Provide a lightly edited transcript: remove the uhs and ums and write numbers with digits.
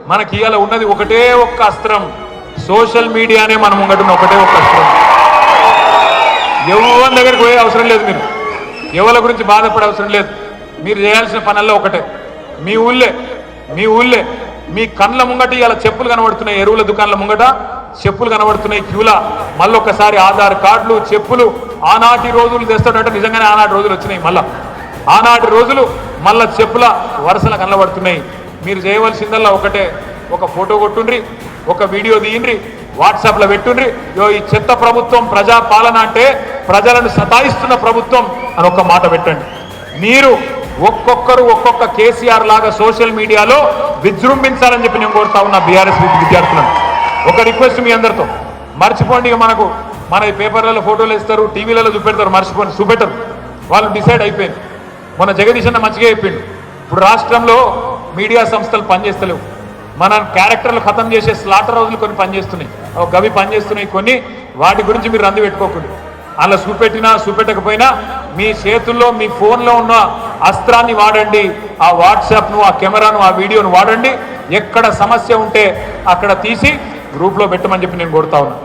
మనకి ఇవాళ ఉన్నది ఒకటే ఒక్క అస్త్రం, సోషల్ మీడియానే మనం ముంగటున్న ఒకటే ఒక్క అస్త్రం. ఎవరి దగ్గరికి పోయే అవసరం లేదు, మీరు ఎవరి గురించి బాధపడే అవసరం లేదు. మీరు చేయాల్సిన పనుల్లో ఒకటే, మీ ఊళ్ళే మీ కండ్ల ముంగట ఇలా చెప్పులు కనబడుతున్నాయి, ఎరువుల దుకాణాల ముంగట చెప్పులు కనబడుతున్నాయి క్యూలా. మళ్ళొక్కసారి ఆధార్ కార్డులు, చెప్పులు ఆనాటి రోజులు తెస్తాడంటే నిజంగానే ఆనాటి రోజులు వచ్చినాయి. ఆనాటి రోజులు మళ్ళా చెప్పుల వరుసలు కనబడుతున్నాయి. మీరు చేయవలసిందల్లా ఒకటే, ఒక ఫోటో కొట్టుండ్రి, ఒక వీడియో తీయండి, వాట్సాప్లో పెట్టుండ్రి. ఈ చెత్త ప్రభుత్వం ప్రజా పాలన అంటే ప్రజలను సతాయిస్తున్న ప్రభుత్వం అని ఒక మాట పెట్టండి. మీరు ఒక్కొక్కరు ఒక్కొక్క కేసీఆర్ లాగా సోషల్ మీడియాలో విజృంభించాలని చెప్పి నేను కోరుతా ఉన్నా బీఆర్ఎస్ విద్యార్థులను. ఒక రిక్వెస్ట్ మీ అందరితో, మర్చిపోండి. మన పేపర్లలో ఫోటోలు ఇస్తారు, టీవీలలో చూపెడతారు, మర్చిపోండి, చూపెట్టరు. వాళ్ళు డిసైడ్ అయిపోయింది. మొన్న జగదీష్ అన్న మంచిగా చెప్పిండు, ఇప్పుడు రాష్ట్రంలో మీడియా సంస్థలు పనిచేస్తలేవు, మన క్యారెక్టర్లు ఖతం చేసే స్లాటర్ హౌజులు కొన్ని పనిచేస్తున్నాయి, గవి పనిచేస్తున్నాయి కొన్ని. వాటి గురించి మీరు రంది పెట్టుకోకండి. అలా చూపెట్టినా చూపెట్టకపోయినా మీ చేతుల్లో మీ ఫోన్లో ఉన్న అస్త్రాన్ని వాడండి. ఆ వాట్సాప్ను, ఆ కెమెరాను, ఆ వీడియోను వాడండి. ఎక్కడ సమస్య ఉంటే అక్కడ తీసి గ్రూప్లో పెట్టమని చెప్పి నేను కోరుతా ఉన్నా.